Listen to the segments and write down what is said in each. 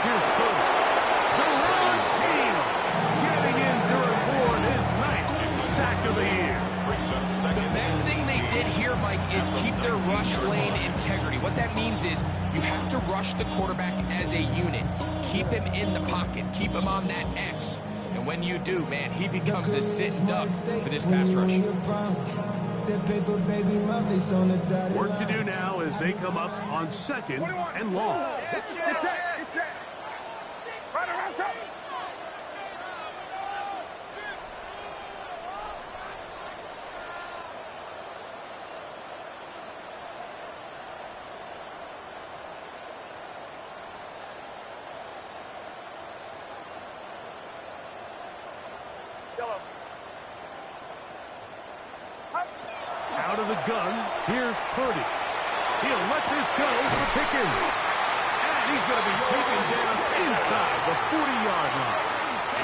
Here's Purdy. The run team getting in to record his ninth sack of the year. The best thing they did here, Mike, is keep their rush lane integrity. What that means is you have to rush the quarterback as a unit. Keep him in the pocket. Keep him on that X. And when you do, man, he becomes a sitting duck for this pass rush. Work to do now as they come up on 2nd and long. It's set. Right around top. Out of the gun, here's Purdy. He'll let this go for Pickens. And he's going to be taken down inside the 40-yard line.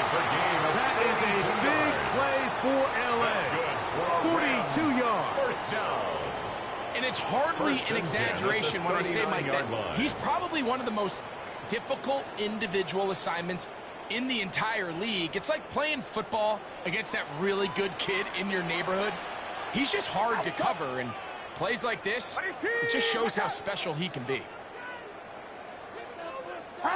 It's a game of that is a big play for L.A. 42 yards. First down. And it's hardly an exaggeration when I say, Mike, that he's probably one of the most difficult individual assignments in the entire league. It's like playing football against that really good kid in your neighborhood. He's just hard to cover, and plays like this, it just shows how special he can be. They'll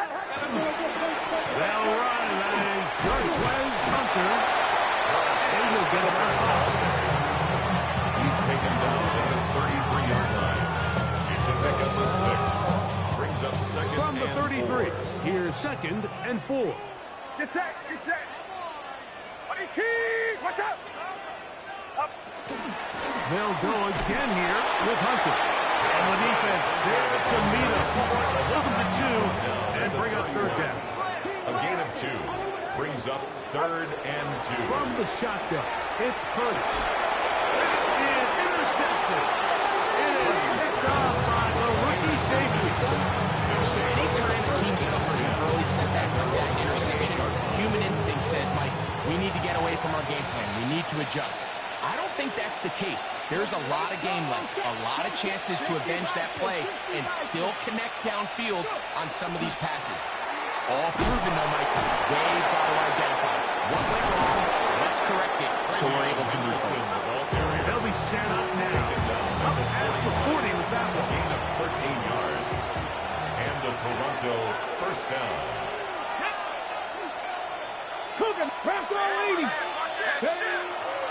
run. That is Jarquez Hunter. And he'll get about 5. He's taken down at the 33-yard line. It's a pickup of 6. Brings up second from the 33. 4. Here's 2nd and 4. Get set. Watch out. Up. They'll go again here with Hunter. And the defense there to meet him. Hold him to 2 and bring up 3rd down. A gain of 2 brings up 3rd and 2. From the shotgun, it's Purdy. It is intercepted. It is picked off by the rookie safety. So anytime a team suffers an early setback like that interception, human instinct says, Mike, we need to get away from our game plan. We need to adjust. I don't think that's the case. There's a lot of game left, a lot of chances to avenge that play and still connect downfield on some of these passes. All proven, though, Mike. They've got to identify what went wrong, let's correct it, so we're able to move forward. They'll be set up now. Up as the 40 with that one. Gain of 13 yards. And the Toronto first down. Cooking. Wrap throw 80.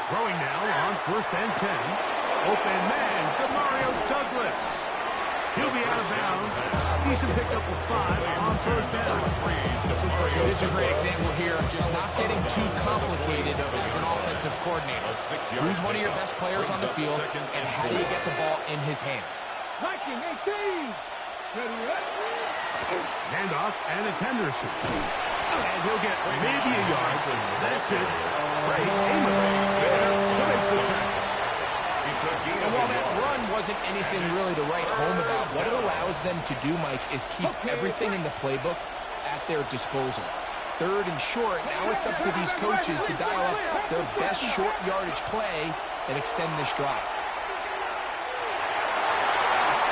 Throwing now on 1st and 10. Open man, Demario Douglas. He'll be out of bounds. Decent pickup of 5 on 1st down. This is a great example here of just not getting too complicated as an offensive coordinator. Who's one of your best players on the field, and how do you get the ball in his hands? Viking 18. Ready, Handoff, and it's Henderson. And he'll get maybe a yard. That's it. Ray Amos to make the tackle. And while that run wasn't anything really to write home about, what it allows them to do, Mike, is keep everything in the playbook at their disposal. 3rd and short, now it's up to these coaches to dial up their best short yardage play and extend this drive.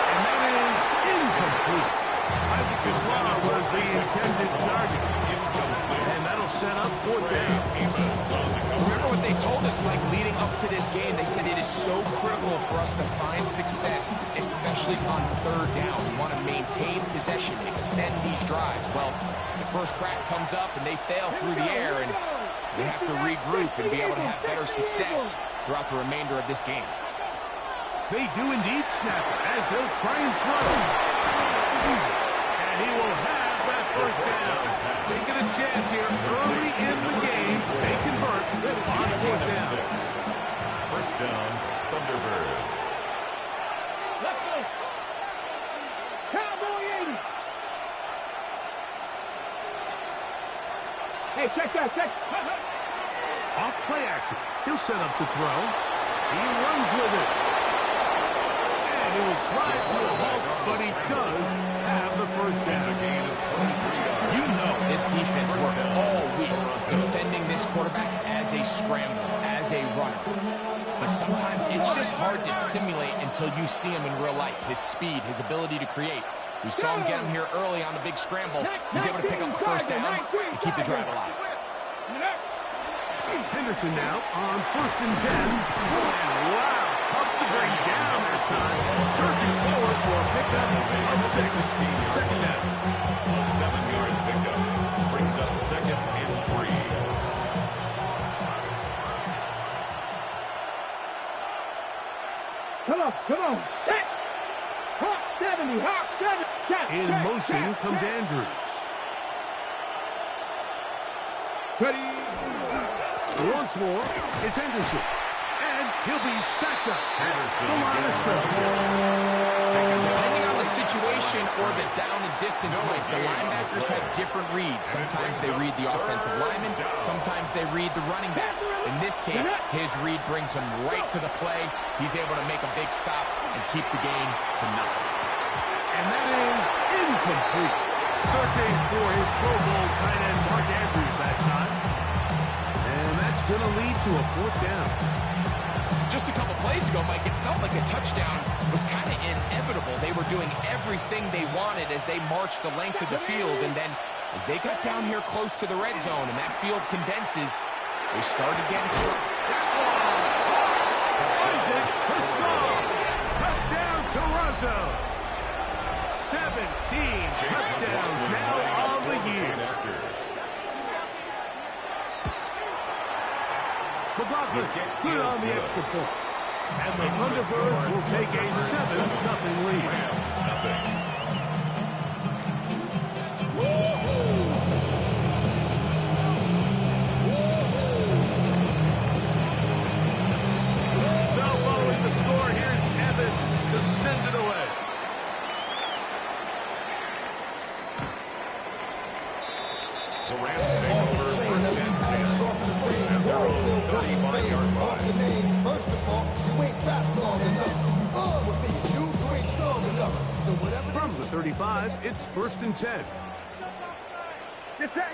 And that is incomplete. Isaac Kislara was the intended target. And that'll set up 4th down. Remember what they told us, Mike, leading up to this game? They said it is so critical for us to find success, especially on 3rd down. We want to maintain possession, extend these drives. Well, the first crack comes up and they fail through the air, and they have to regroup and be able to have better success throughout the remainder of this game. They do indeed snap it as they'll try and throw. And he will have that 1st down. Taking a chance here early in the game. They convert on 4th down. 1st down, Thunderbirds. Let's go. Cowboy 80. Hey, check that. Off play action. He'll set up to throw. He runs with it. And he will slide to a halt, but he does have the 1st down. You know this defense worked all week defending this quarterback as a scrambler, as a runner. But sometimes it's just hard to simulate until you see him in real life. His speed, his ability to create. We saw him get him here early on the big scramble. He's able to pick up the first down and keep the drive alive. Henderson now on 1st and 10. And wow, tough to bring down that time. Searching forward for a pickup of 6. Second down. A 7-yard pickup brings up 2nd and 3. Come on. Set. Hawk 70, Hawk 70. In motion comes Andrews. Ready. Once more, it's Henderson. And he'll be stacked up. Henderson The line of scrimmage. Depending on the situation or the down and distance, Mike, the linebackers have different reads. Sometimes they read the offensive lineman. Sometimes they read the running back. In this case, his read brings him right to the play. He's able to make a big stop and keep the game to nothing. And that is incomplete. Searching for his Pro Bowl tight end Mark Andrews that time. And that's going to lead to a 4th down. Just a couple plays ago, Mike, it felt like a touchdown was kind of inevitable. They were doing everything they wanted as they marched the length of the field. And then as they got down here close to the red zone and that field condenses, they started getting slow. Isaac to slow. Touchdown, Toronto. 17 touchdowns now on the year. McLaughlin good on the extra point. And the Thunderbirds will take a 7-0 lead. So following the score, here's Evans to send it away. The Rams take over 1st and 10 at their own 35-yard line. First of all, you ain't fat long enough. With me, you ain't strong enough. So whatever. From the 35, it's 1st and 10. Get set.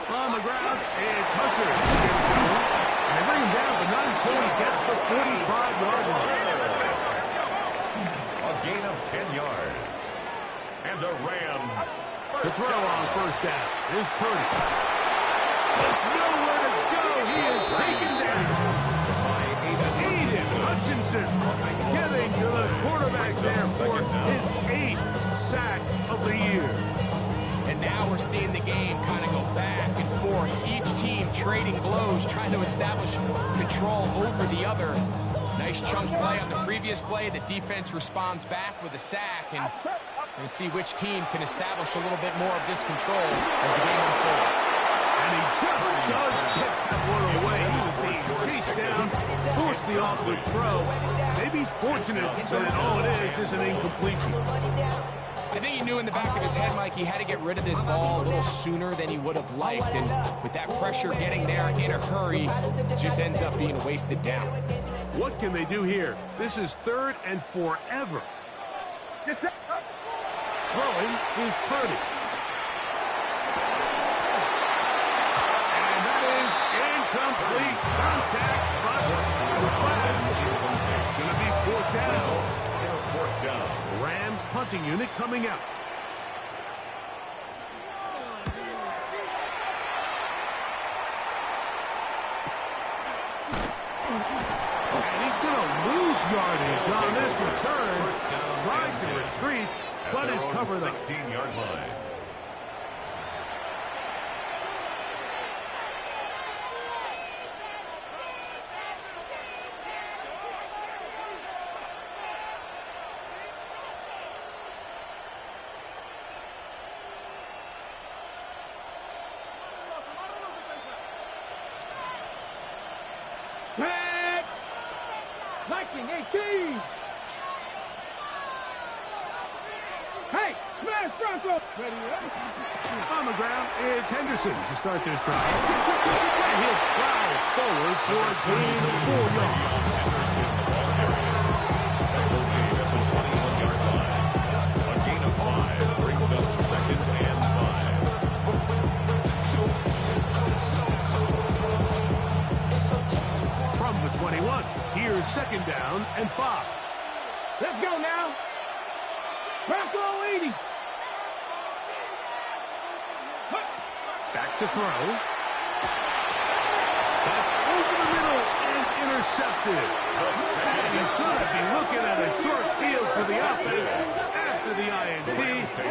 On the ground, it's Hunter. And they bring him down, but not until he gets the 45-yard line. A gain of 10 yards. And the Rams To throw on 1st down is Purdy. With nowhere to go, he is taken down. Aiden Hutchinson getting to the quarterback there for his 8th sack of the year. And now we're seeing the game kind of go back and forth. Each team trading blows, trying to establish control over the other. Nice chunk play on the previous play. The defense responds back with a sack, and we'll see which team can establish a little bit more of this control as the game unfolds. And he just does get that one away. He was being chased down, forced the awkward throw. Maybe he's fortunate, but all it is an incompletion. I think he knew in the back of his head, Mike, he had to get rid of this ball a little sooner than he would have liked. And with that pressure getting there in a hurry, it just ends up being a wasted down. What can they do here? This is 3rd and forever. Throwing is Purdy. And that is incomplete contact, but the flag. It's going to be 4th down. 4th down. Rams punting unit coming out. And he's going to lose yardage on this return. Tried to retreat, but is covered up. 16-yard line. Back. 1918. Hey, smash Bronco. Ready up. On the ground, it's Henderson to start this drive. And he'll plow forward for a gain of 4 yards. A gain of 5 brings up 2nd and 5. From the 21, here's 2nd down and 5. Let's go now. Back to throw. That's over the middle and intercepted. And he's going to be looking at a short field for the offense after the INT.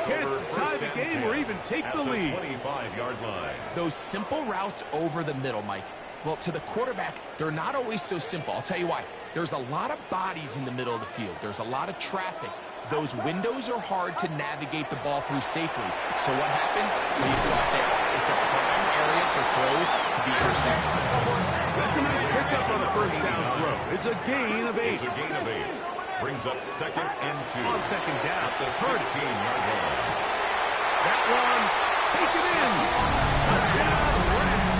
Can't tie the game or even take the lead. 25-yard line. Those simple routes over the middle, Mike. Well, to the quarterback, they're not always so simple. I'll tell you why. There's a lot of bodies in the middle of the field. There's a lot of traffic. Those windows are hard to navigate the ball through safely. So what happens? Well, you saw it there. It's a prime area for throws to be intercepted. That's a nice pickup on a first down throw. It's a gain of 8. It's a gain of 8. Brings up 2nd and 2. On second down. At the 16-yard line. That one, take it in. Touchdown, Rams.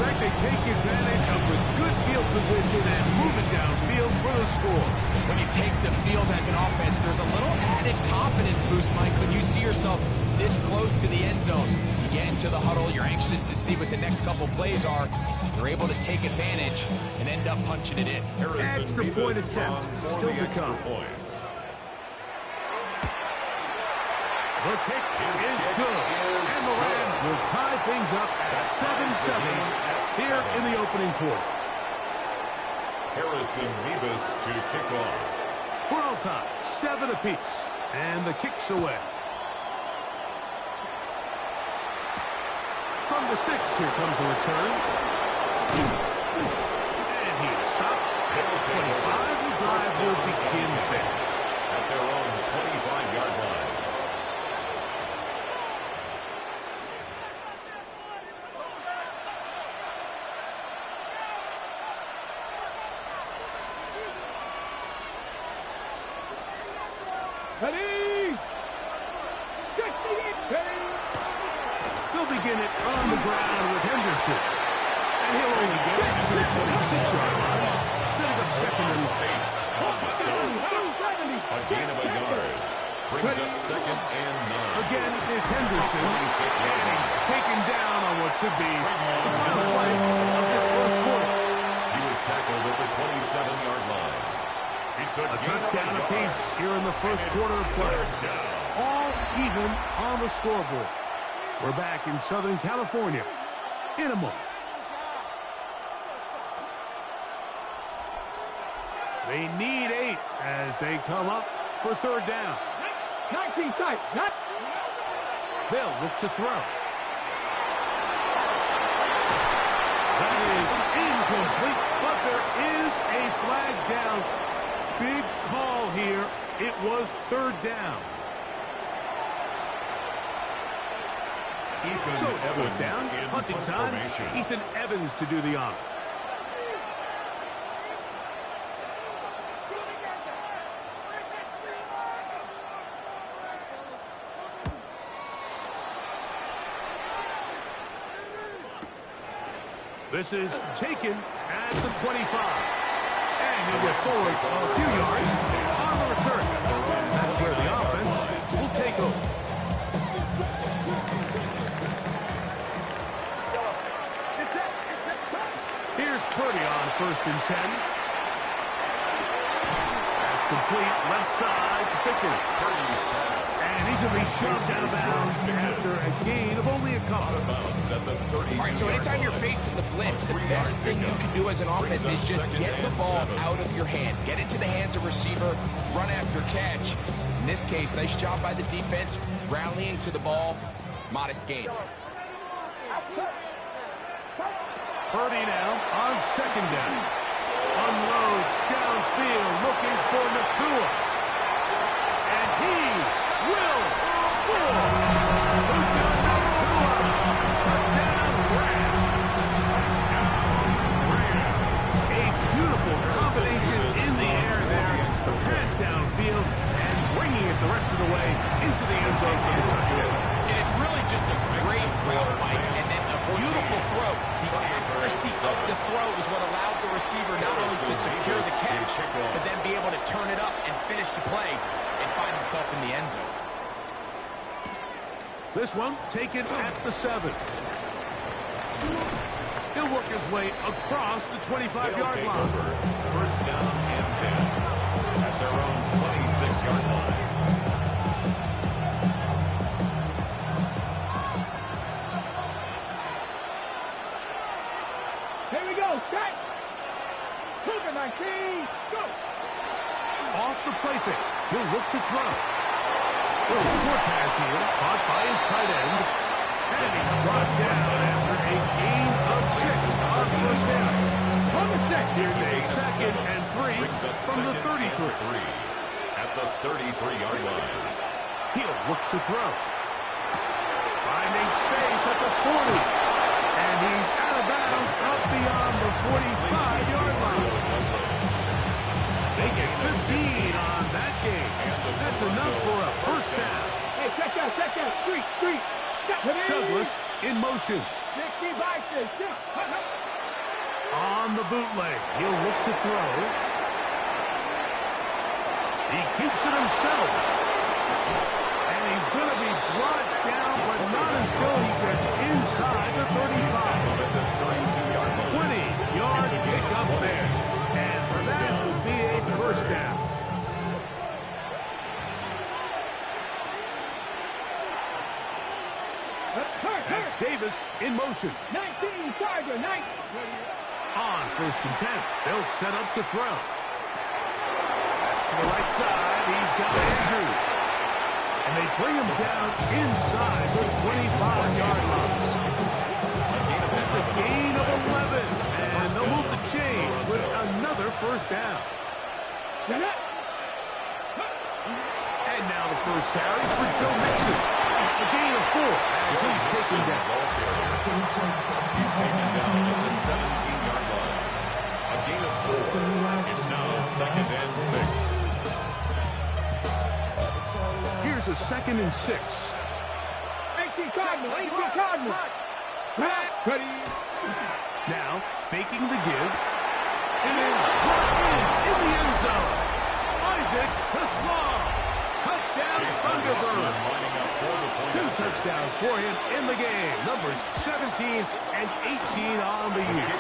Greg, they take advantage of the good field position and move it downfield for the score. When you take the field as an offense, there's a little added confidence boost, Mike, when you see yourself this close to the end zone. You get into the huddle, you're anxious to see what the next couple plays are. You're able to take advantage and end up punching it in. Extra point attempt, still to come. The kick is good, and the Rams will tie things up at 7-7 here in the opening quarter. Harrison Mevis to kick off. We're all tied, 7 apiece, and the kick's away. From the 6, here comes the return. And he is stopped at the 25. The drive will begin there. At their own 25-yard line. Ready? They'll begin it on the ground with Henderson. And he'll only get it to the 26-yard line, setting up second and Space on the stop. A gain of a yard. Brings up 2nd and 9. again is Henderson. And he's taken down on what should be the final play of this first quarter. He was tackled at the 27-yard line. It's A touchdown apiece here in the first quarter of play. All even on the scoreboard. We're back in Southern California in a moment. They need 8 as they come up for third down. 19 tight. They'll look to throw. That is incomplete, but there is a flag down. Big call here. It was third down. Ethan So it's Evans fourth down. in Hunting punt time. formation. Ethan Evans to do the honor. This is taken at the 25. And he'll get forward a few yards on the return. That's where the offense will take over. Here's Purdy on 1st and 10. That's complete. Left side to Pickens. And he's going to be shoved out of bounds after a gain of only a couple. All right, so anytime you're facing the blitz, the best thing you can do as an offense is just get the ball out of your hand. Get into the hands of receiver, run after catch. In this case, nice job by the defense, rallying to the ball, modest gain. Purdy now on 2nd down. Unloads downfield looking for Nakua. And he will score. Luka Nakua. Touchdown Rams. A beautiful combination in the air there. The pass downfield and bringing it the rest of the way into the end zone for the touchdown. And it's really just a great route, Mike, and then a beautiful throw. The accuracy of the throw is what allowed the receiver not only to secure the catch, but then be able to turn it up and finish the play and find himself in the end zone. This one taken at the 7. He'll work his way across the 25-yard line. First down and 10 at their own 26 to throw. Little short pass here, caught by his tight end. And he's brought down after a gain of 6 on first down. Here's a 2nd and 3 from the 33. At the 33-yard line. He'll look to throw. Finding space at the 40. And he's out of bounds up beyond the 45-yard line. They get 15 on that game. That's enough for a first down. Hey, check out. Street. Douglas in motion. 60 by 6. On the bootleg, he'll look to throw. He keeps it himself. And he's going to be brought down, but not until he gets inside the 35. 20-yard pickup there. And that will be a first down. That's Davis in motion. 19, Charger, 19. On 1st and 10, they'll set up to throw. That's to the right side. He's got Andrews. And they bring him down inside the 25-yard line. That's a gain of 11. And they'll move the chains with another first down. And now the first carry for Joe Mixon. A gain of 4 as he's taken down. He's taken down at the 17-yard line. A gain of 4. It's now 2nd and 6. Here's a 2nd and 6. 18 Cardinal. Ready. Now, faking the give. It is brought in the end zone. Isaac to Slaw. Touchdown, Thunderbird. 2 touchdowns for him in the game. Numbers 17 and 18 on the year.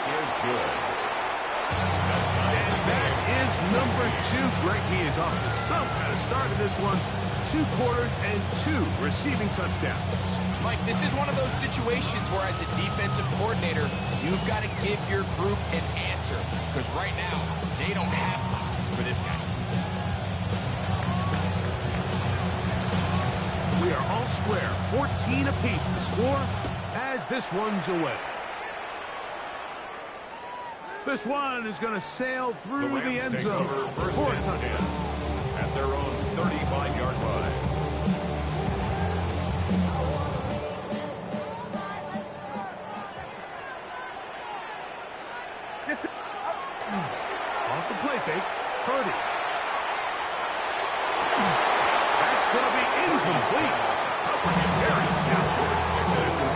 And that is number 2. Greg, he is off to some kind of start in this one. 2 quarters and 2 receiving touchdowns. Mike, this is one of those situations where as a defensive coordinator, you've got to give your group an answer. Because right now, they don't have one for this guy. We are all square. 14 apiece the score as this one's away. This one is going to sail through the end zone for a touchdown. At their own 35-yard line. Off the play fake, Purdy. That's going to be incomplete. Very stout.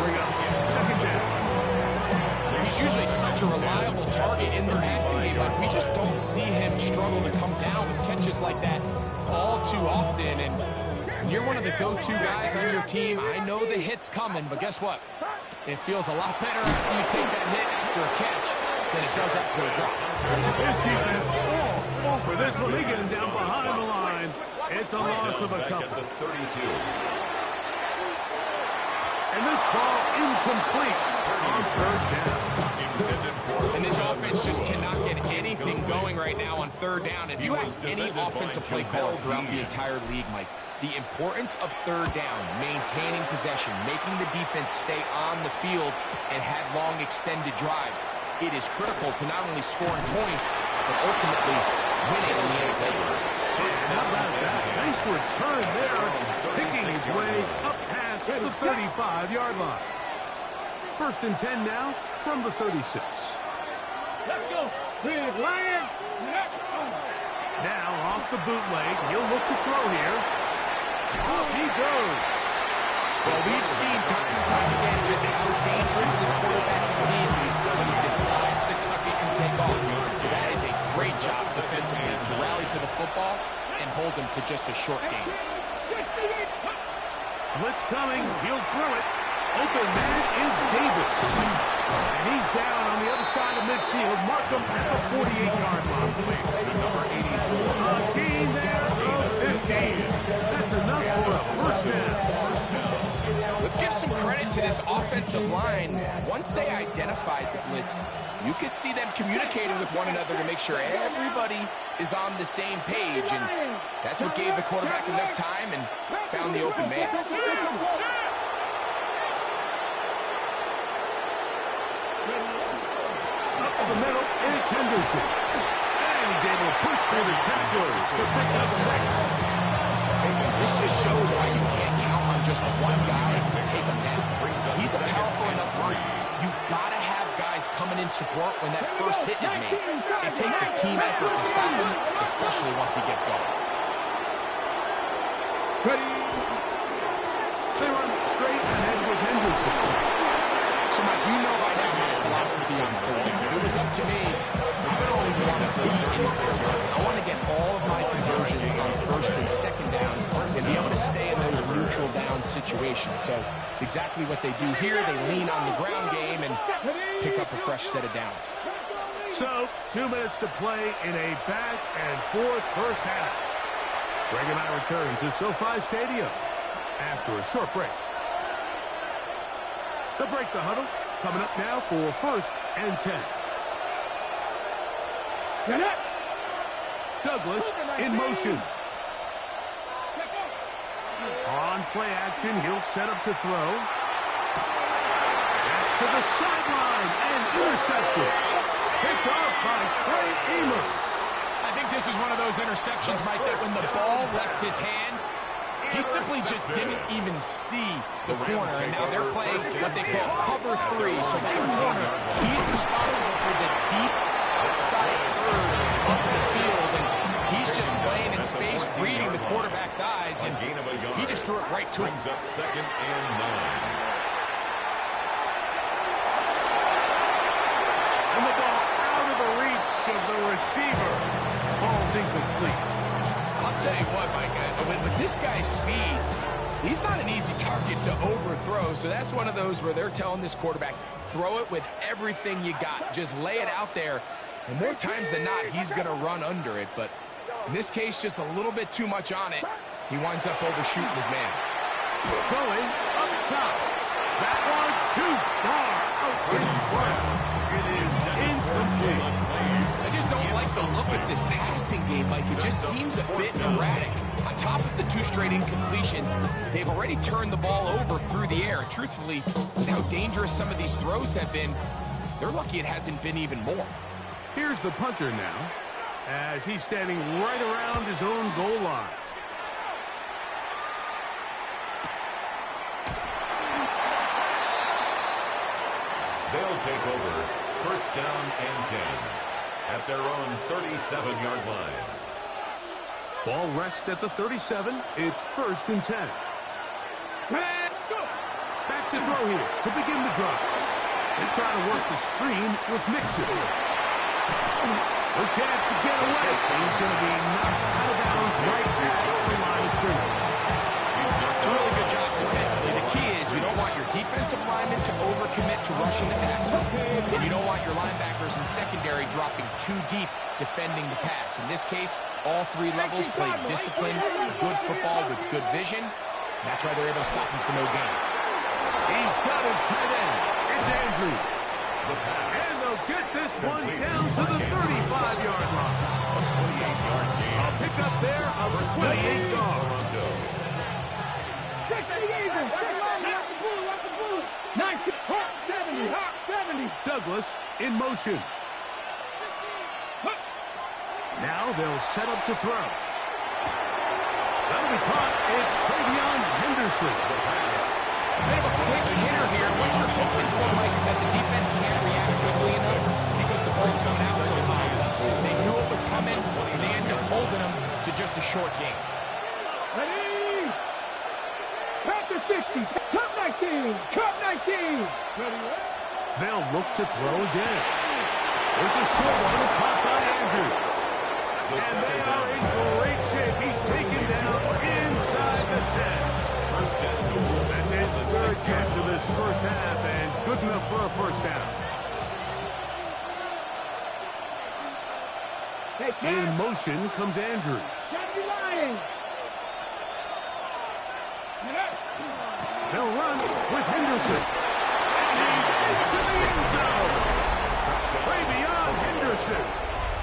Bring up 2nd down. He's usually such a reliable target in the passing game, but we just don't see him struggle to come down with catches like that all too often. And you're one of the go-to guys on your team. I know the hit's coming, but guess what? It feels a lot better after you take that hit after a catch than it does after a drop. This defense, for this one, they get him down behind the line. It's a loss of a couple. And this ball incomplete on 3rd down. And this offense just cannot get anything going right now on 3rd down. If you ask any offensive play caller throughout the entire league, Mike, the importance of 3rd down, maintaining possession, making the defense stay on the field and have long extended drives, it is critical to not only scoring points, but ultimately winning in the NFL. How about that? Nice return there, picking his way up past the 35-yard line. 1st and 10 now from the 36. Let's go. Big Lions. Now off the bootleg, he'll look to throw here. Off he goes. Well, we've seen time and time again just how dangerous this quarterback can be when he decides to tuck it and take off. So that is a great job defensively to rally to the football and hold them to just a short game. Blitz coming, he'll throw it. Open man is Davis. And he's down on the other side of midfield. Mark him at the 48-yard line. To number 84. A gain there of 15. That's enough for a first down. Let's give some credit to this offensive line. Once they identified the blitz, You could see them communicating with one another to make sure everybody is on the same page, and that's what gave the quarterback enough time and found the open man. Up to the middle, it's Henderson. And he's able to push through the tacklers to pick up 6. This just shows why you can't count on just one guy to take him down. He's a powerful enough runner. You gotta have guys coming in support when that first hit is made. It takes a team effort to stop him, especially once he gets going. Ready? They run straight ahead with Henderson. So, Mike, you know by now my philosophy on third down. If it was up to me, I don't even want to be in third down. I want to get all of my conversions on first and second down and be able to stay in those neutral down situations. So it's exactly what they do here. They lean on the ground game and pick up a fresh set of downs. So, 2 minutes to play in a back and forth first half. Greg and I return to SoFi Stadium after a short break. They'll break the huddle. Coming up now for first and 10. Douglas in motion. On play action, he'll set up to throw. That's to the sideline and intercepted. Picked off by Trey Amos. I think this is one of those interceptions, Mike, that when the ball left his hand, he simply just didn't even see the corner, and now they're playing what they call cover 3. So that corner, he's responsible for the deep outside third up the field, and he's just playing in space, reading the quarterback's eyes, and he just threw it right to him. Brings up 2nd and 9. And the ball out of the reach of the receiver. Ball's incomplete. I'll tell you what, Mike, with this guy's speed, he's not an easy target to overthrow, so that's one of those where they're telling this quarterback, throw it with everything you got. Just lay it out there, and more times than not, he's going to run under it, but in this case, just a little bit too much on it. He winds up overshooting his man. Going up top. That one too far out in front. It is incomplete. I just don't like the look of this passing game, Mike. It just seems a bit erratic. On top of the 2 straight incompletions, they've already turned the ball over through the air. And truthfully, with how dangerous some of these throws have been, they're lucky it hasn't been even more. Here's the punter now, as he's standing right around his own goal line. They'll take over 1st down and 10 at their own 37-yard line. Ball rests at the 37. It's 1st and 10. Back to throw here to begin the drive. They try to work the screen with Mixon. A chance to get away. He's going to be knocked out of bounds right at the line of scrimmage. It's a really good job defensively. The key is you don't want your defensive linemen to overcommit to rushing the passer, and you don't want your linebackers and secondary dropping too deep defending the pass. In this case, all 3 levels played disciplined, good football with good vision. That's why they're able to stop him for no gain. He's got his tight end. It's Andrews. And they'll get this one down to the 35-yard line. A 28-yard gain. A pickup there of 28 yards. Douglas in motion. Now they'll set up to throw. That'll be caught. It's Travion Henderson. The pass. Bit of a quick hitter here. What you're hoping for, Mike, is that the defense can't react quickly enough because the ball's coming out so high. They knew it was coming, and they ended up holding them to just a short game. Ready? After 60. Cup 19. Cup 19. Ready? They'll look to throw again. There's a short one caught by Andrews. And they are in great shape. He's taken down inside the 10. That's his 3rd catch of this first half, and good enough for a first down. In motion comes Andrews. They'll run with Henderson. And he's into the end zone. Way beyond Henderson.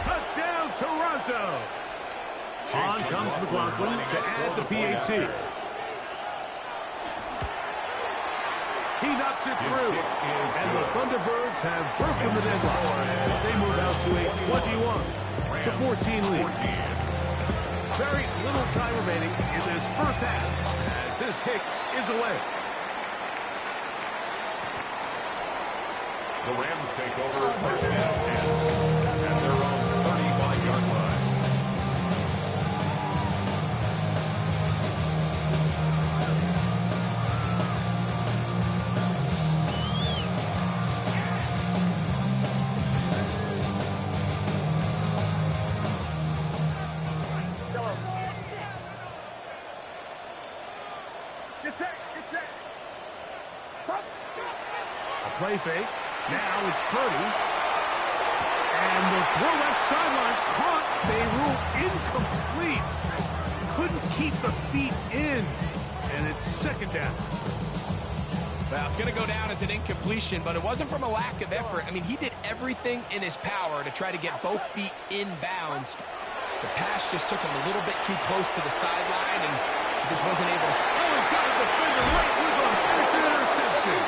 Touchdown, Toronto. On comes McLaughlin to add the PAT. He knocks it through. And the Thunderbirds have broken the deadlock as they move out to a 21-14 lead. Very little time remaining in this first half as this kick is away. The Rams take over first down 10 at their own 35-yard line. Get set. Get set. A play fake. Now it's Purdy. And the throw left sideline caught. They rule incomplete. Couldn't keep the feet in. And it's second down. Well, it's going to go down as an incompletion, but it wasn't from a lack of effort. I mean, he did everything in his power to try to get both feet in bounds. The pass just took him a little bit too close to the sideline, and he just wasn't able to... Oh, he's got a defender right with him. It's an interception.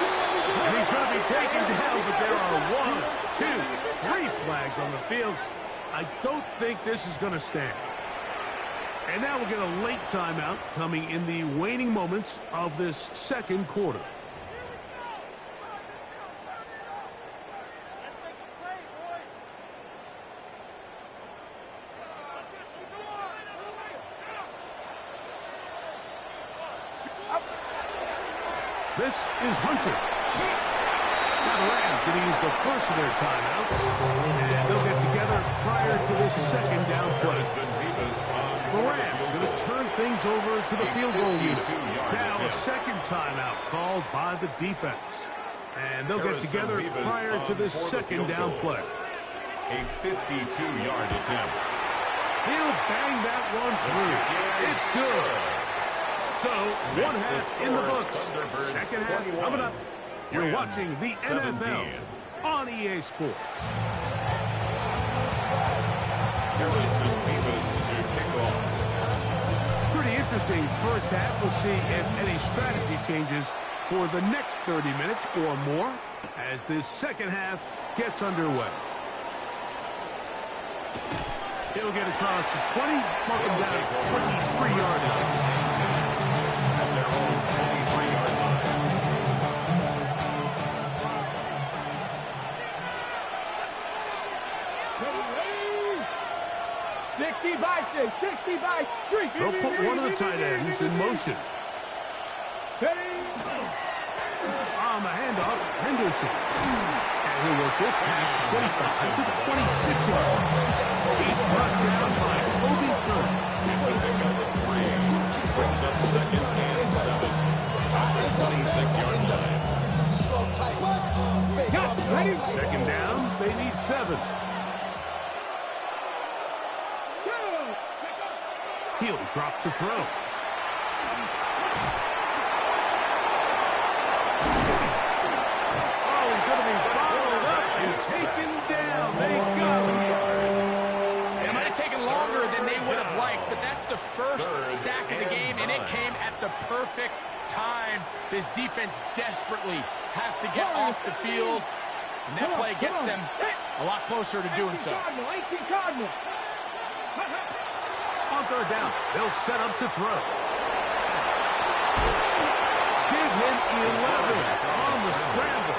And he's going to be taken down, but there are 1, 2, 3 flags on the field. I don't think this is going to stand. And now we'll get a late timeout coming in the waning moments of this second quarter. This is Hunter. Now the Rams going to use the first of their timeouts, and they'll get together prior to this second down play. The Rams going to turn things over to the field goal unit. Now a second timeout called by the defense. And they'll get together prior to this second down play. A 52-yard attempt. He'll bang that one through. It's good. So, one half in the books. Second half coming up. You're watching the NFL on EA Sports. Harrison Beavis to kick off. Pretty interesting first half. We'll see if any strategy changes for the next 30 minutes or more as this second half gets underway. He'll get across the 20, mark him down at 23-yard line. At their own 23-yard line. 60 by 6, 60 by 3. They'll put one of the tight ends in motion. On the handoff, Henderson. And he'll work this pass 25 to the 26-yard line. He's brought down by Kobe Turner. It's a pickup of 3. Brings up second and 7. At the 26-yard line. Second down, they need 7. He'll drop to throw. Oh, he's going to be followed up and taken down. They got him. It might have taken longer than they would have liked, but that's the first sack of the game, and it came at the perfect time. This defense desperately has to get off the field, and that play gets them a lot closer to doing so. On third down, they'll set up to throw. Give him 11 on the scramble.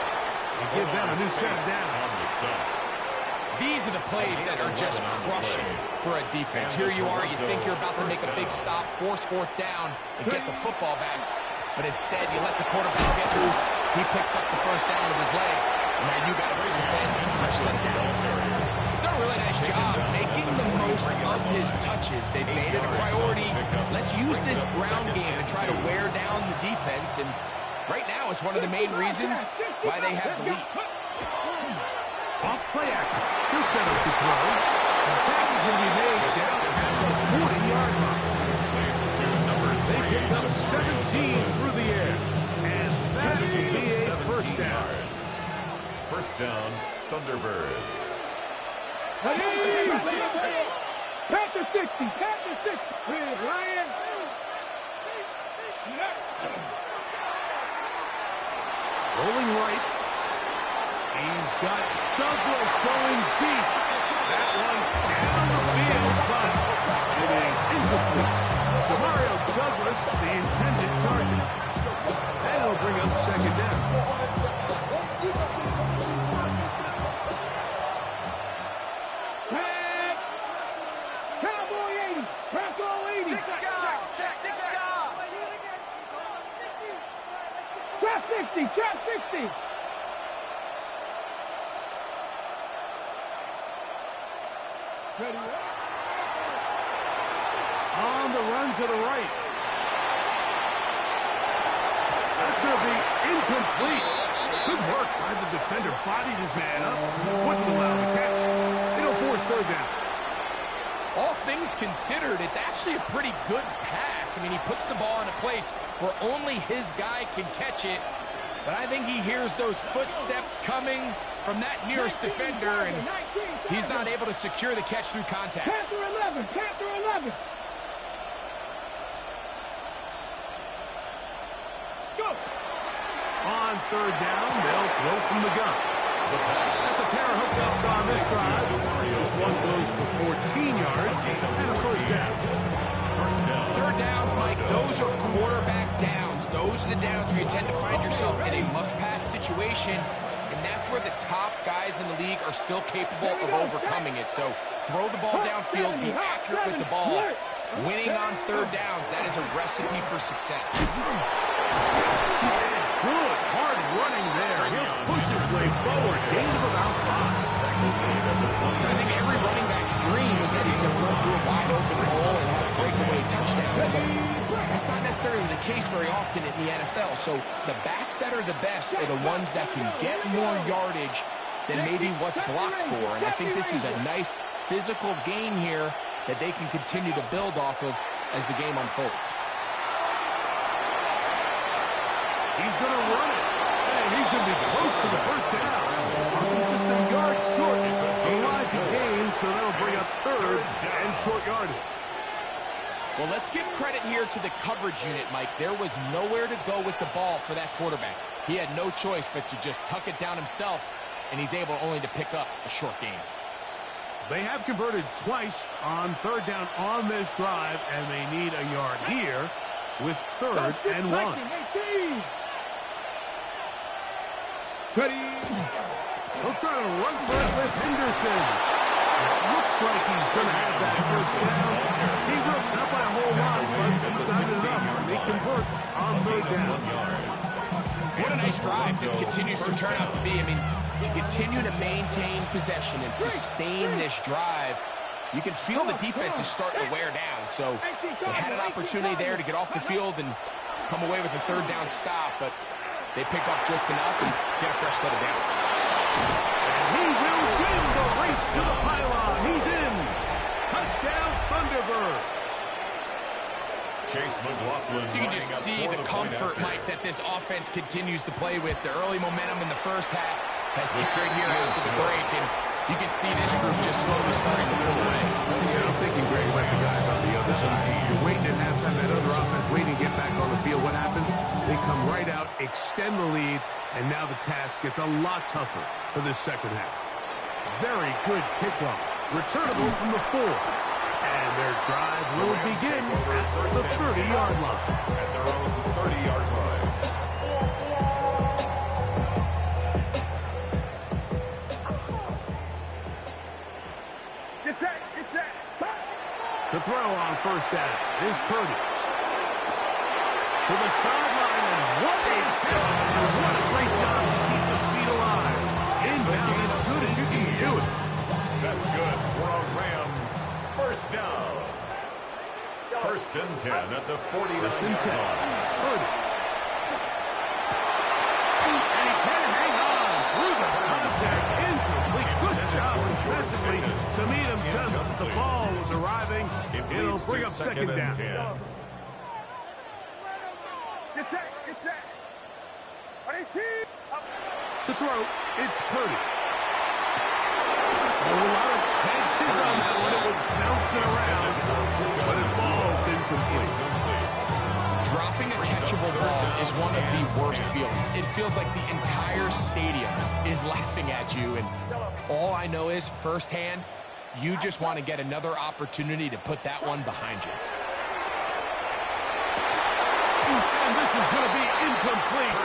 And give them a new set down. These are the plays that are just crushing for a defense. Here you are, you think you're about to make a big stop, force fourth down, and get the football back. But instead, you let the quarterback get loose. He picks up the first down with his legs. And now you got to defend fresh set downs. He's done a really nice job making the most of his touches. They've made it a priority. Let's use this ground game to try to wear down the defense. And right now, it's one of the main reasons why they have the lead. Off play action. He'll set up to throw. The tackle's going to be made down at the 40-yard line. They picked up 17 through the air. And that will be a first down. First down Thunderbirds. Panther 60, Panther 60. Please, Ryan. Rolling right. He's got Douglas going deep. That one down the field, but it is incomplete. Demario Douglas, the intended target. And it'll bring up second down. Cowboy 80, Cowboy 80. Trap 60, trap 60. Ready? On the run to the right. That's going to be incomplete. Good work by the defender. Bodied his man up. Wouldn't allow the catch. It'll force third down. All things considered, it's actually a pretty good pass. I mean, he puts the ball in a place where only his guy can catch it. But I think he hears those footsteps coming from that nearest defender, and he's not able to secure the catch through contact. Panther 11, Panther 11. Go. On third down, they'll throw from the gun. That's a pair of hookups on this drive. This one goes for 14 yards and a first down. Third downs, Mike, those are quarterback downs. Those are the downs where you tend to find yourself in a must-pass situation, and that's where the top guys in the league are still capable of overcoming it. So throw the ball downfield, be accurate with the ball. Winning on third downs, that is a recipe for success. Good, hard running there. He'll push his way forward. Gain of about 5. I think every running back's dream is that he's going to run through a wide open hole and have a breakaway touchdown. But that's not necessarily the case very often in the NFL. So the backs that are the best are the ones that can get more yardage than maybe what's blocked for. And I think this is a nice physical gain here that they can continue to build off of as the game unfolds. He's going to run it. And he's going to be close to the first down. Just a yard short. It's a line to gain, so that'll bring us third and short yardage. Well, let's give credit here to the coverage unit, Mike. There was nowhere to go with the ball for that quarterback. He had no choice but to just tuck it down himself, and he's able only to pick up a short gain. They have converted twice on third down on this drive, and they need a yard here with third and 1. Ready? He'll try to run for it with Henderson. It looks like he's going to have that first down. He will, not by a whole lot, but he's not enough. They convert on third down. What a nice drive this continues to turn out to be. I mean, to continue to maintain possession and sustain this drive, you can feel the defense is starting to wear down. So they had an opportunity there to get off the field and come away with a third down stop, but they pick up just enough and get a fresh set of downs. And he will win the race to the pylon. He's in. Touchdown, Thunderbirds. Chase McLaughlin. You can just see the comfort, Mike, that this offense continues to play with. The early momentum in the first half has carried here after the break, and you can see this group just slowly starting to pull away. Yeah, I'm thinking, Greg, about the guys on the other side. You're waiting at halftime, that other offense waiting to get back on the field. What happens? They come right out, extend the lead, and now the task gets a lot tougher for this second half. Very good kickoff. Returnable from the 4. And their drive will begin at the 30-yard line. At their own 30-yard line. Get set, get set. To throw on first down is Purdy. To the sideline, and what a catch. And what a great job to keep the feet alive. Inbound as good as you can do it. That's good for a Rams first down. First and 10 at the 49 First and 10. Purdy. And he can hang on through the contact. Incomplete. Good job defensively to meet him just as the ball was arriving. It'll bring up second down. 10. Get set, get set. 18. To throw, it's Purdy. A lot of chances on that one. It was bouncing around, but it falls incomplete. Dropping a catchable ball is one of the worst feelings. It feels like the entire stadium is laughing at you, and all I know is, firsthand, you just want to get another opportunity to put that one behind you. And this is going to be incomplete.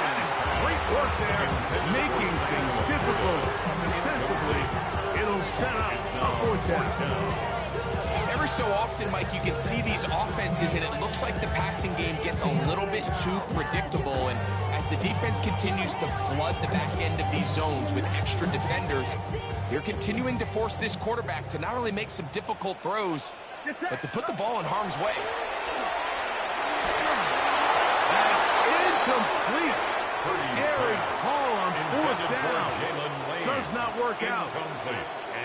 Great work there, making things difficult defensively. It'll set up a fourth down. Every so often, Mike, you can see these offenses, and it looks like the passing game gets a little bit too predictable. And as the defense continues to flood the back end of these zones with extra defenders, they're continuing to force this quarterback to not only make some difficult throws, but to put the ball in harm's way. That's incomplete. Gary Hall on fourth down. Does not work out.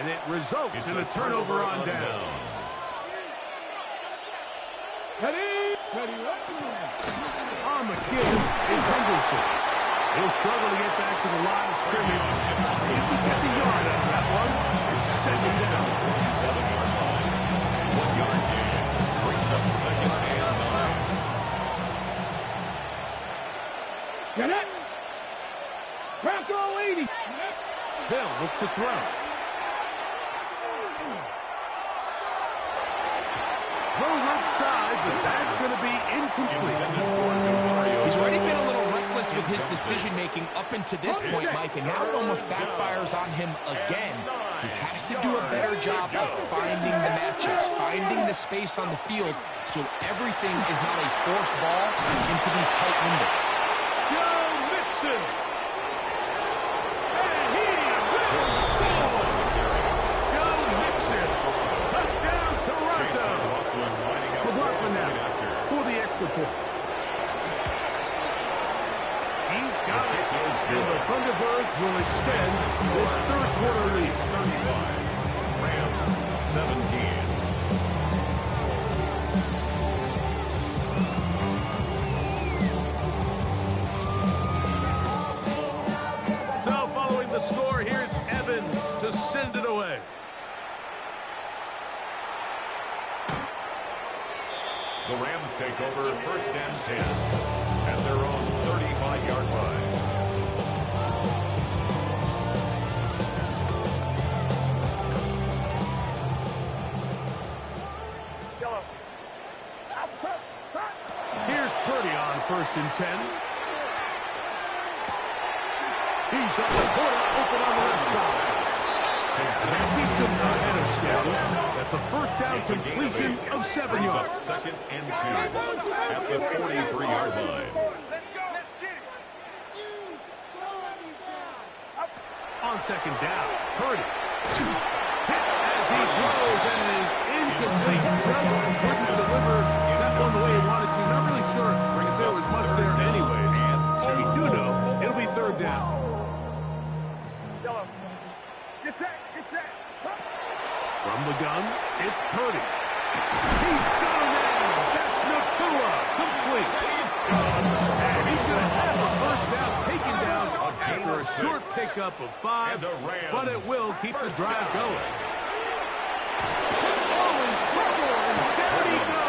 And it results in a turnover on down. On the kick is Henderson. He'll struggle to get back to the line of scrimmage. If he gets a yard out of that one, it's second down. 7-yard line. 1-yard gain. Brings up second and 9. Get it! Bronco 80! They'll look to throw. Throw left side, but that's going to be incomplete. He's already been a little reckless with his decision-making up until this point, Mike, and now it almost backfires on him again. He has to do a better job of finding the matchups, finding the space on the field, so everything is not a forced ball into these tight windows. Joe Mixon. And he will score. Joe Mixon. Touchdown, Toronto. McLaughlin now for the extra point. He's got it. And the Thunderbirds will extend this third quarter lead. 35. Rams 17. So following the score, here's Evans to send it away. The Rams take over first and 10 at their own 35-yard line. Here's Purdy on first and 10. He's got the corner open on the left side. That beats him ahead of schedule. That's a first down completion of 7 yards. Second and 2 at the 43-yard line. On second down, Purdy. Hit as he throws, and it is incomplete. Just couldn't deliver that one the way he wanted to. Not really sure if there was much there anyways. We do know it'll be third down. From the gun, it's Purdy. He's got him in. That's Nakua. Complete. And he's going to have a first down taken down after a short pickup of 5, but it will keep the drive going. Oh, in trouble, and down he goes.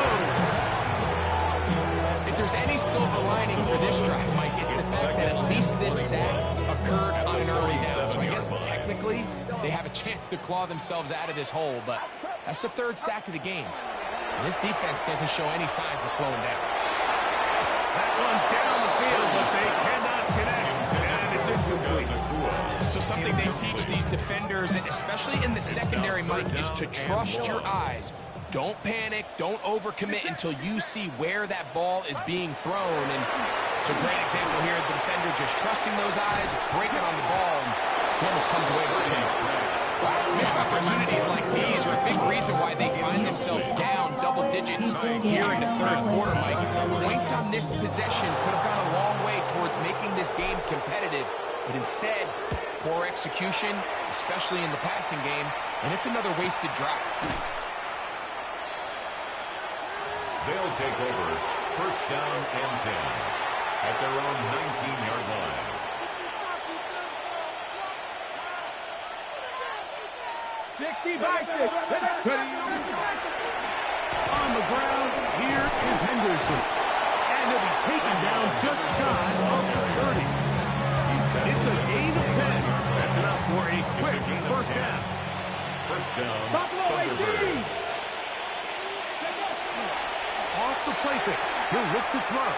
If there's any silver lining for this drive, Mike, it's the fact that at least this sack occurred on an early down. So I guess technically they have a chance to claw themselves out of this hole, but that's the third sack of the game. And this defense doesn't show any signs of slowing down. That one down the field, but they cannot connect, and it's incomplete. So something they teach these defenders, especially in the secondary, Mike, is to trust your eyes. Don't panic, don't overcommit until you see where that ball is being thrown. And it's a great example here, the defender just trusting those eyes, breaking on the ball, and he almost comes away hurting. Missed opportunities like these are a big reason why they find themselves down double digits here in the third quarter, Mike. Points on this possession could have gone a long way towards making this game competitive, but instead, poor execution, especially in the passing game, and it's another wasted drive. They'll take over first down and 10 at their own 19-yard line. 60 by 6. On the ground, here is Henderson. And he'll be taken down just shy of the 30. It's a gain of 10. That's enough for a quick first down. First down, Buffalo Thunderbirds. Off the play fake. He'll look to throw.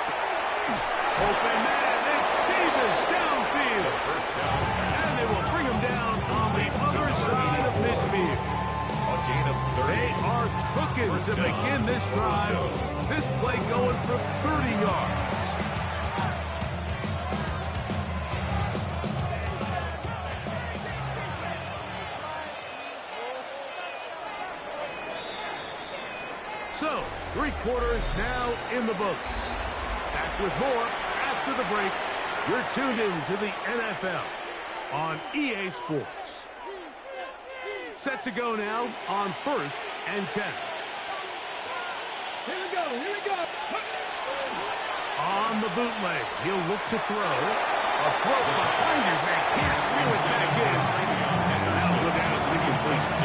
Open man. It's Davis downfield. First down, And they will bring him down on the other side of midfield. a gain of 30. They are cooking to begin this drive. This play going for 30 yards. So, 3 quarters now in the books. Back with more after the break. You're tuned in to the NFL on EA Sports. Set to go now on 1st and 10. Here we go, here we go. On the bootleg, he'll look to throw. A throw behind his man. Can't reel it back in. And that'll go down as an incompletion.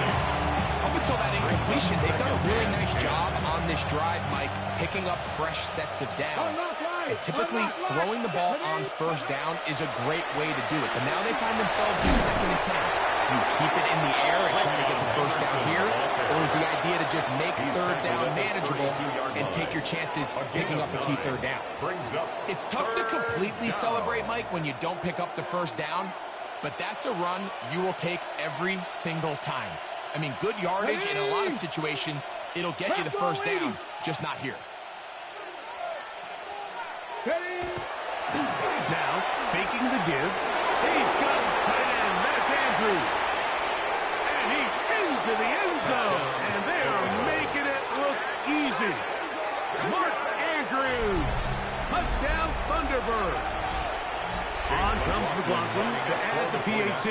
Up until that incompletion, they've done a really nice job on this drive, Mike, picking up fresh sets of downs. And typically, throwing the ball on first down is a great way to do it. But now they find themselves in 2nd and 10. Do you keep it in the air and try to get the first down here? Or is the idea to just make 3rd down manageable and take your chances of picking up the key 3rd down? It's tough to completely celebrate, Mike, when you don't pick up the first down. But that's a run you will take every single time. I mean, good yardage in a lot of situations. It'll get you the first down, just not here. Now, faking the give. He's got his tight end. That's Andrews. And he's into the end zone. And they are making it look easy. Mark Andrews. Touchdown, Thunderbirds. On comes McLaughlin to add the PAT.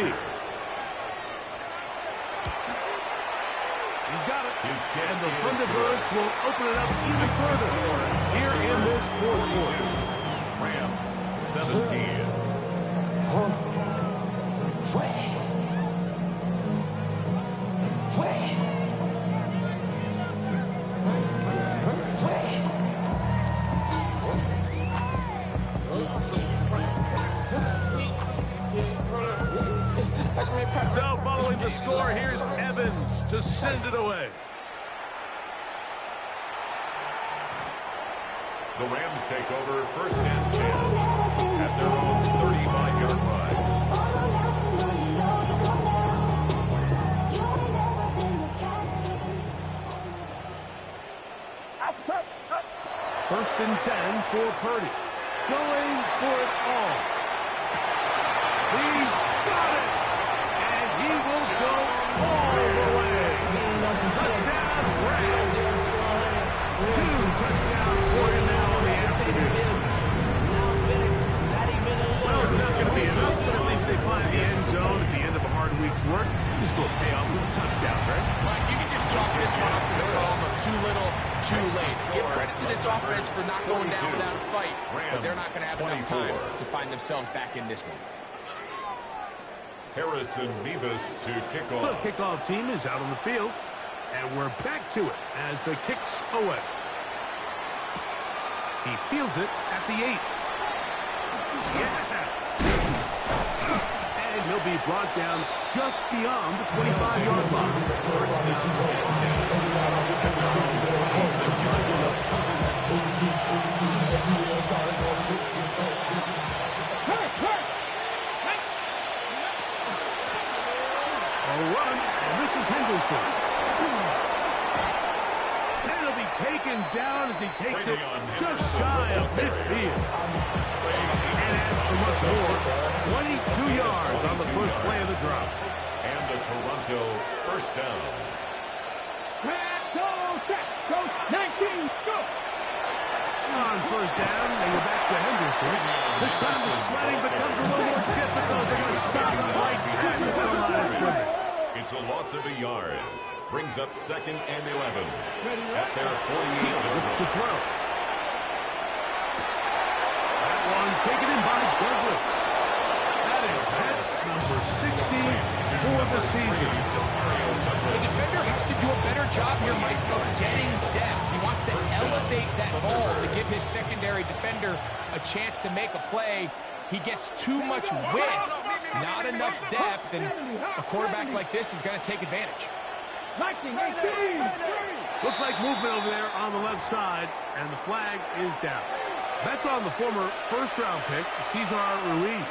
He's got it. And the Thunderbirds will open it up even further here in this 4th quarter. Rams, 17. So following the score, here's Evans to send it away. The Rams take over 1st and 10 at their own 35-yard line. First and 10 for Purdy. Going for it all. He's got it. And he will go all the way. Touchdown, Rams. 2 touchdowns for him now on the afternoon. Well, it's not going to be enough, but at least they find the end zone at the end of a hard week's work. Just go pay off with a touchdown, right? Mike, you can just chalk this one up to the column of too little, too late. Give credit to this offense for not going down without a fight, but they're not going to have enough time to find themselves back in this one. Harrison Mevis to kick The off. kickoff team is out on the field, and we're back to it as the kick's away. He fields it at the 8. Yeah! And he'll be brought down just beyond the 25-yard line. A run, and this is Henderson. And he'll be taken down as he takes it just shy of midfield. And as for much more, 22 yards on the first play of the drop. And the Toronto first down. Go, 19, go. On first down, they go back to Henderson. This time the sledding becomes a little more difficult. They're going to stop him right at the line of scrimmage. It's a loss of a yard. Brings up 2nd and 11 at their 48-yard To throw. That one taken in by Douglas. That is pass number 60 for the season. The defender has to do a better job here, Mike, of getting depth. He wants to elevate that ball to give his secondary defender a chance to make a play. He gets too much width, not enough depth, and a quarterback like this is going to take advantage. Looks like movement over there on the left side, and the flag is down. That's on the former first-round pick, Cesar Ruiz.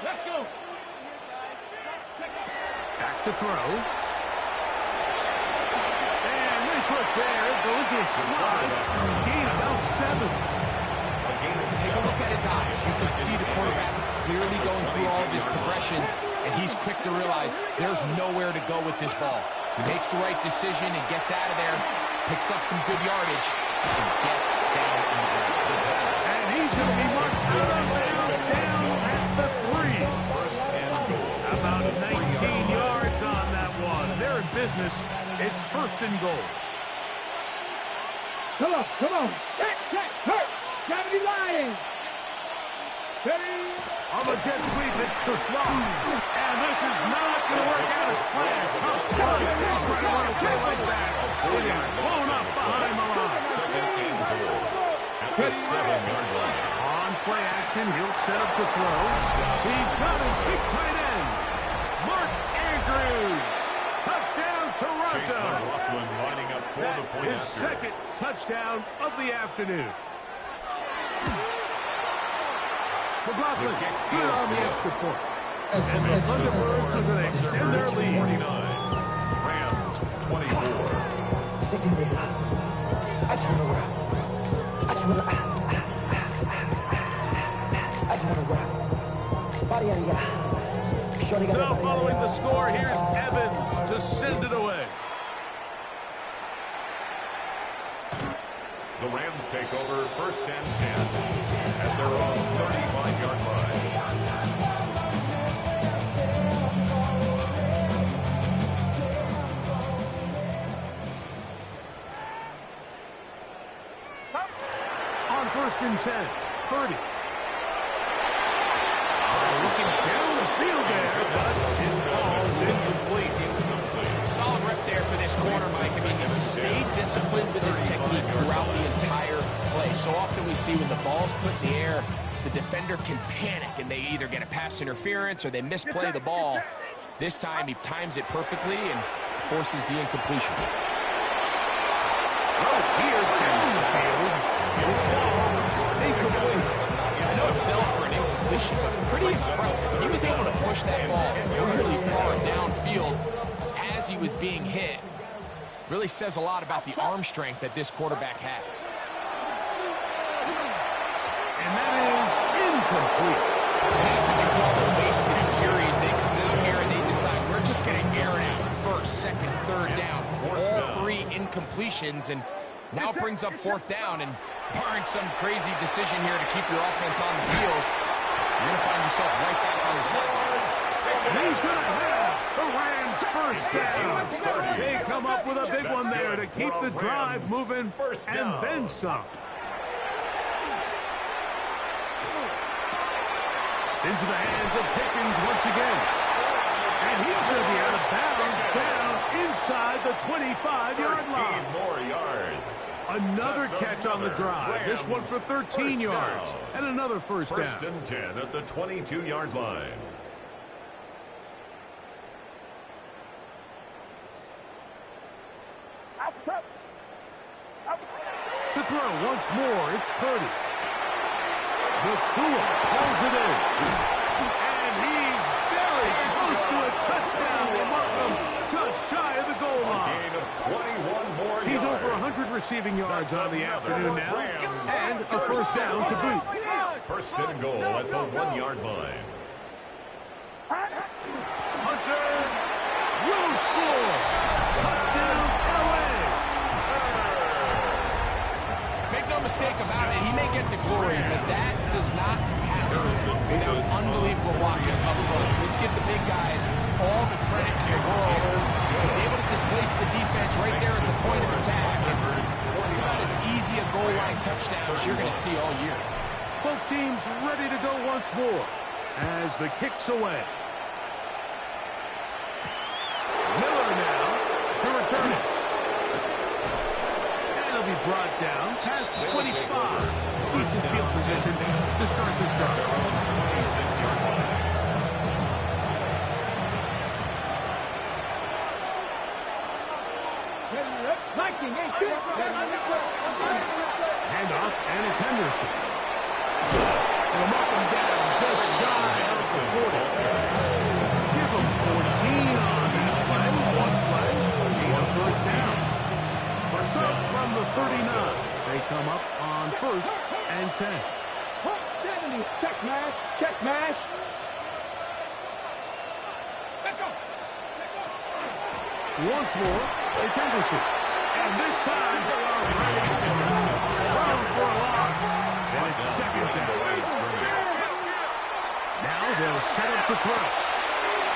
Let's go. Back to throw. And nice look there. Go into a slide. Gain about 7. Take a look at his eyes. You can see the quarterback clearly going through all of his progressions, and he's quick to realize there's nowhere to go with this ball. He makes the right decision and gets out of there, picks up some good yardage, and gets down in the ground. And he's going to be marked out of bounds down at the 3. About 19 yards on that one. They're in business. It's first and goal. Come on, come on. Check, hurt. Gravity line. On the jet sweep, it's to Swamp. And this is not going to work out. A slam. Tough spot. Trying to run a play like that. It is blown up behind the line. Second and goal at the 7-yard line. On play action, he'll set up to throw. He's got his big tight end, Mark Andrews. Touchdown, Chase Toronto. McLaughlin lining up for the point His after. second touchdown of the afternoon. McLaughlin, good on the extra point. And the Thunderbirds are going to extend their lead. 49. Rams 24. So following the score, here's Evans to send it away. The Rams take over first and 10 at their own 35-yard line. On first and 10, Purdy. Looking down the field there, but it falls incomplete. Solid rep there for this corner, Mike. I mean, to stay disciplined with his technique throughout the entire play. So often we see when the ball's put in the air, the defender can panic, and they either get a pass interference or they misplay the ball. This time, he times it perfectly and forces the incompletion. Oh, here down the field. It'll fall. Incomplete. I know it fell for an incompletion, but pretty impressive. He was able to push that ball really far downfield as he was being hit. Really says a lot about the arm strength that this quarterback has. And that is incomplete. That's what you call a wasted series. They come out here and they decide we're just going to air it out. First, second, third down. All 3 incompletions, and now it brings up fourth down. And barring some crazy decision here to keep your offense on the field, you're going to find yourself right back on the sidelines. And he's going to have the Rams first down. They come up with a big one there to keep the drive moving and then some. It's into the hands of Pickens once again. And he's going to be out of bounds down inside the 25-yard line. 13 more yards. Another catch on the drive. This one for 13 yards. And another first down. First and 10 at the 22-yard line. To throw once more, it's Purdy. Nakua pulls it in. And he's very close to a touchdown. They mark him just shy of the goal line. Gain of 21 more yards. He's over 100 receiving yards on the afternoon now. And a first down to boot. First and goal at the 1-yard line. Hunter will score. Touchdown, LA. Make no mistake about it, he may get the glory, but that does not happen without unbelievable blocking up front. So let's give the big guys all the credit in the world. He's able to displace the defense right there at the point of attack. And it's about as easy a goal line touchdown as you're going to see all year. Both teams ready to go once more as the kick's away. Miller now to return it. And he'll be brought down past the 25. Decent field position to start this drive. 26-yard line. Handoff, and it's Henderson. They'll mark him down just shy of the 40. Give him 14 on that play. One first down. Marcel from the 39. They come up on 1st and 10. 70. Check smash. Check smash. Let's go. Once more, it's Henderson. And this time they are ready for it. Run for a loss. And it's second down. Now they'll set up to throw.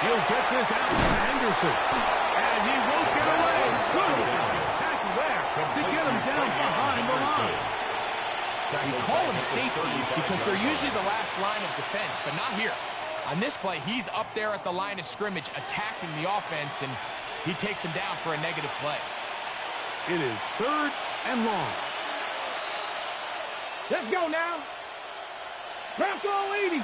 He'll get this out to Henderson. And he won't get away. Smooth tackle there to get him down behind the line. We call them safeties because they're usually the last line of defense, but not here. On this play, he's up there at the line of scrimmage attacking the offense, and he takes him down for a negative play. It is 3rd and long. Let's go now. Bronco 80.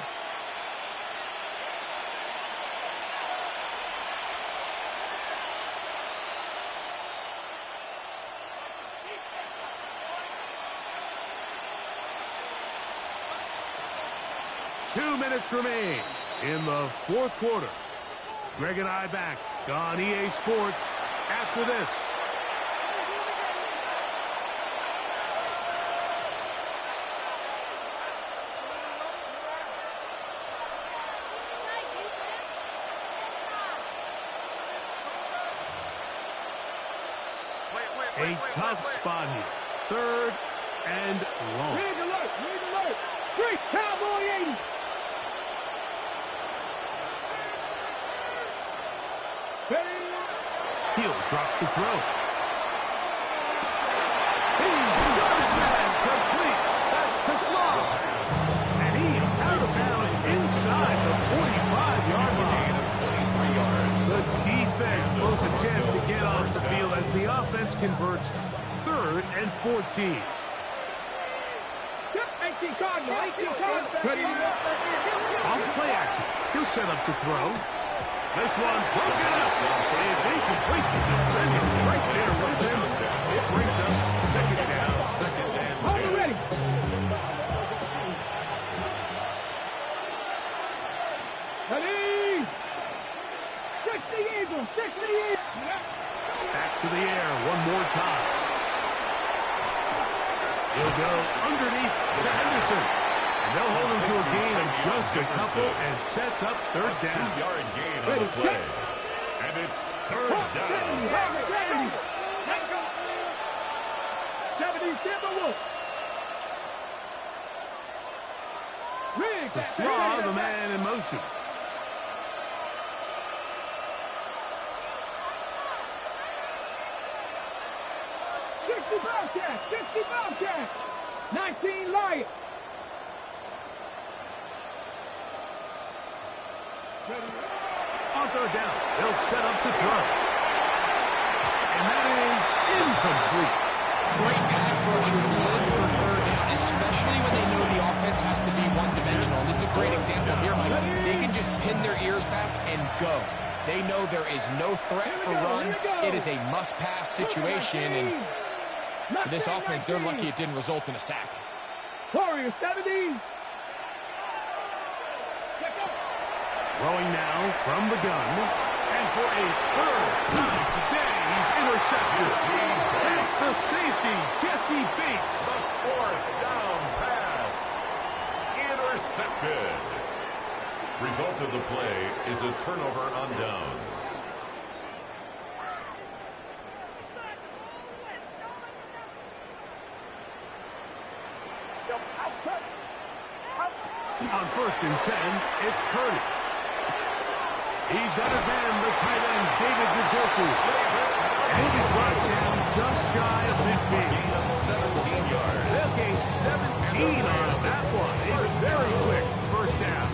Two minutes remain in the 4th quarter. Greg and I back on EA Sports after this. A tough spot here. 3rd and long. Rig alert. Rig alert. 3. Cowboy 80. He'll drop to throw. He's got his man complete. That's to Slaw. And he's out of bounds inside the 45-yard line. The defense blows a chance to get off the field as the offense converts 3rd and 14. 18 Cardinal. 18 Cardinal. Off play action. He'll set up to throw. This one broken up. It's incomplete. The defender right there with him. It brings up 2nd down. 2nd and 2. Hold it ready. Ready. 60 Eagles. 60 Eagles. Back to the air one more time. He'll go underneath to Henderson. And they'll hold him to a gain of just a couple and sets up 3rd down. 2-yard gain on the play. And it's 3rd down. 70 Timberwolves. Rig. To Slaw, the man in motion. Bobcat, 60 Bobcat, 19 Lion. On 3rd down, they'll set up to throw. And that is incomplete. Great pass rushers live for 3rd down, especially when they know the offense has to be one-dimensional. This is a great example here, Mike. They can just pin their ears back and go. They know there is no threat for run. It is a must-pass situation, and for this offense, they're lucky it didn't result in a sack. Warrior 70. Throwing now from the gun. And for a 3rd time today, he's intercepted. That's the safety, Jesse Bates. The 4th down pass. Intercepted. Result of the play is a turnover on downs. On 1st and 10, it's Purdy. He's got his man, the tight end, David Njoku. And he'll be brought down just shy of midfield. 17 yards. They'll gain 17 routine on that one. A very quick first down.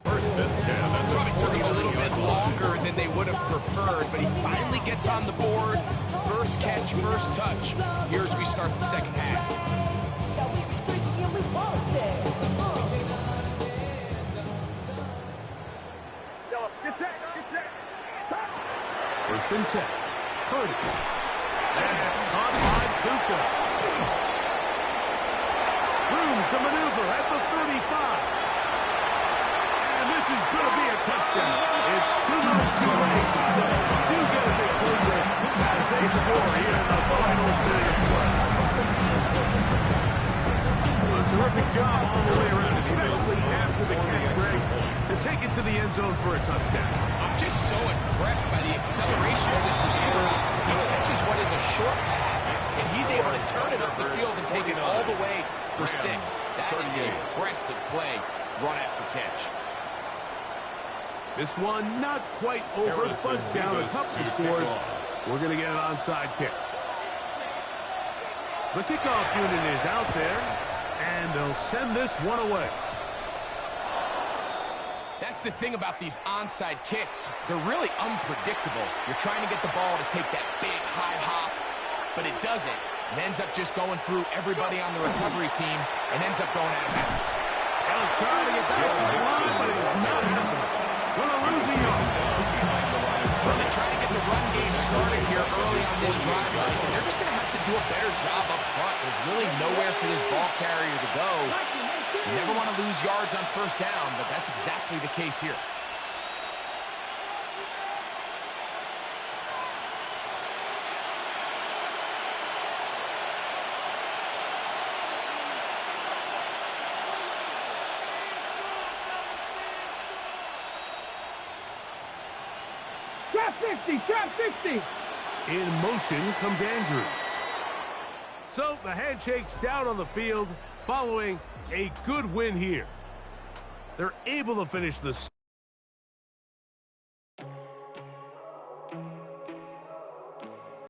First and 10. Probably took him a little bit longer than they would have preferred, but he finally gets on the board. First catch, first touch. Here's we start the second half. Get set. First and 10. Purdy. That's caught by Puka. Room to maneuver at the 35. And this is going to be a touchdown. It's too little too late. We do get a bit closer as they score here in the final period of play. A terrific job all the way around, especially after the catch break, to take it to the end zone for a touchdown. I'm just so impressed by the acceleration of this receiver. He catches what is a short pass, and he's able to turn it up the field and take it all the way for 6. That is an impressive play, run after catch. This one not quite over, but down a couple scores. We're going to get an onside kick. The kickoff unit is out there, and they'll send this one away. That's the thing about these onside kicks. They're really unpredictable. You're trying to get the ball to take that big high hop, but it doesn't. It ends up just going through everybody on the recovery team and ends up going out of bounds. They'll try to get back to the line, but it's not happening. We're losing yard. Well, they try to get the run game started here early on this drive, Mike, and they're just going to have to do a better job up front. There's really nowhere for this ball carrier to go. You never want to lose yards on first down, but that's exactly the case here. Trap 60. In motion comes Andrews. So the handshake's down on the field following a good win here. They're able to finish the